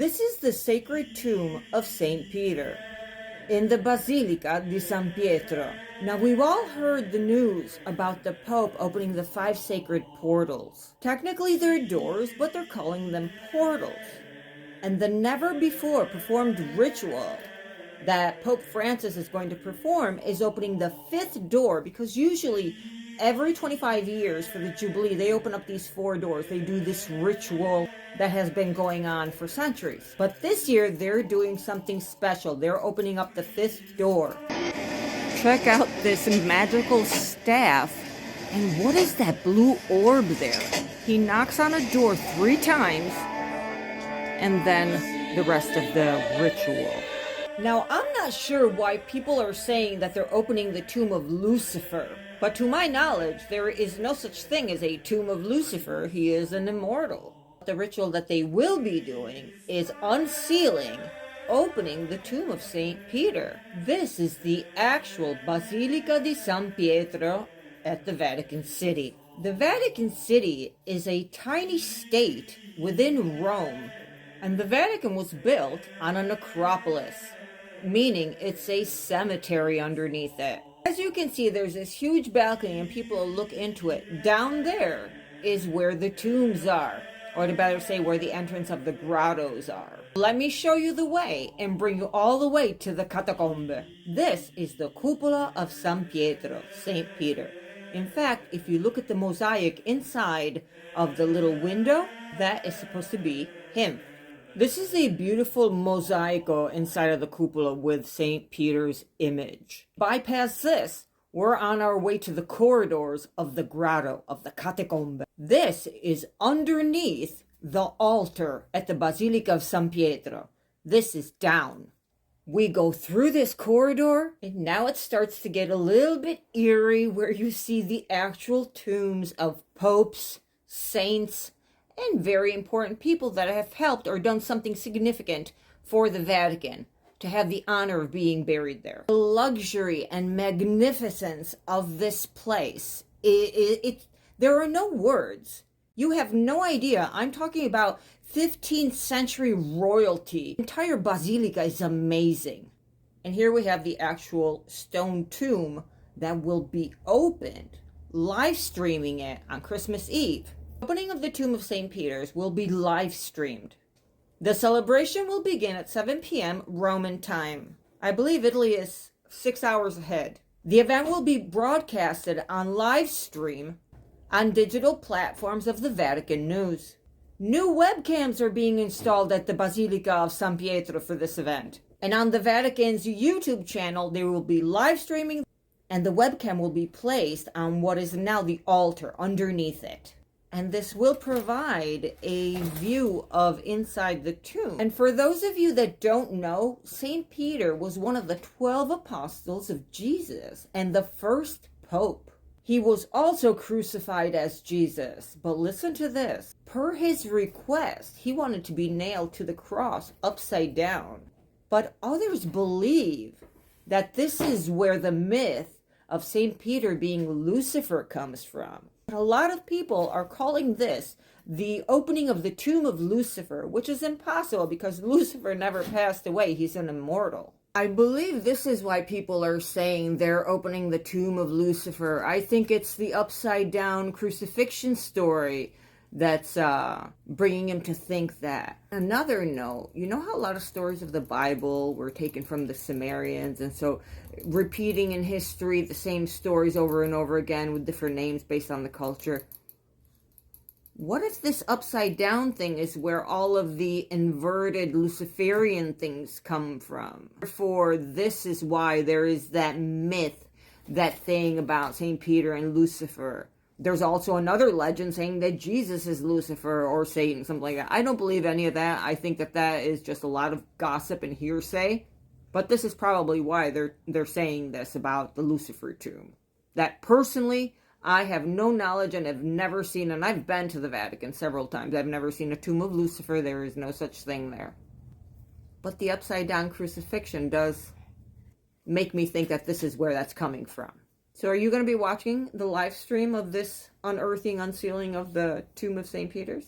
This is the sacred tomb of St. Peter in the Basilica di San Pietro. Now, we've all heard the news about the Pope opening the 5 sacred portals. Technically, they're doors, but they're calling them portals. And the never-before performed ritual that Pope Francis is going to perform is opening the 5th door, because usually every 25 years for the Jubilee, they open up these 4 doors. They do this ritual that has been going on for centuries. But this year, they're doing something special. They're opening up the 5th door. Check out this magical staff. And what is that blue orb there? He knocks on a door 3 times, and then the rest of the ritual. Now, I'm not sure why people are saying that they're opening the tomb of Lucifer, but to my knowledge, there is no such thing as a tomb of Lucifer. He is an immortal. The ritual that they will be doing is unsealing, opening the tomb of St. Peter. This is the actual Basilica di San Pietro at the Vatican City. The Vatican City is a tiny state within Rome, and the Vatican was built on a necropolis, meaning it's a cemetery underneath it. As you can see, there's this huge balcony and people look into it. Down there is where the tombs are, or to better say, where the entrance of the grottos are. Let me show you the way and bring you all the way to the catacombe. This is the cupola of San Pietro, St. Peter. In fact, if you look at the mosaic inside of the little window, that is supposed to be him. This is a beautiful mosaico inside of the cupola with St. Peter's image. Bypass this, we're on our way to the corridors of the grotto, of the catacombe. This is underneath the altar at the Basilica of San Pietro. This is down. We go through this corridor, and now it starts to get a little bit eerie, where you see the actual tombs of popes, saints, and very important people that have helped or done something significant for the Vatican to have the honor of being buried there. The luxury and magnificence of this place, there are no words. You have no idea. I'm talking about 15th century royalty. The entire basilica is amazing. And here we have the actual stone tomb that will be opened, live streaming it on Christmas Eve. The opening of the tomb of St. Peter's will be live streamed. The celebration will begin at 7 p.m. Roman time. I believe Italy is 6 hours ahead. The event will be broadcasted on live stream on digital platforms of the Vatican News. New webcams are being installed at the Basilica of San Pietro for this event. And on the Vatican's YouTube channel, they will be live streaming, and the webcam will be placed on what is now the altar underneath it. And this will provide a view of inside the tomb. And for those of you that don't know, St. Peter was one of the 12 apostles of Jesus and the first pope. He was also crucified as Jesus. But listen to this. Per his request, he wanted to be nailed to the cross upside down. But others believe that this is where the myth of St. Peter being Lucifer comes from. A lot of people are calling this the opening of the tomb of Lucifer, which is impossible because Lucifer never passed away. He's an immortal. I believe this is why people are saying they're opening the tomb of Lucifer. I think it's the upside down crucifixion story that's bringing him to think that. Another note, you know how a lot of stories of the Bible were taken from the Sumerians, and so repeating in history the same stories over and over again with different names based on the culture? What if this upside down thing is where all of the inverted Luciferian things come from? Therefore, this is why there is that myth, that thing about St. Peter and Lucifer. There's also another legend saying that Jesus is Lucifer or Satan, something like that. I don't believe any of that. I think that that is just a lot of gossip and hearsay. But this is probably why they're saying this about the Lucifer tomb. That personally, I have no knowledge and have never seen, and I've been to the Vatican several times. I've never seen a tomb of Lucifer. There is no such thing there. But the upside down crucifixion does make me think that this is where that's coming from. So are you going to be watching the live stream of this unearthing, unsealing of the tomb of St. Peter's?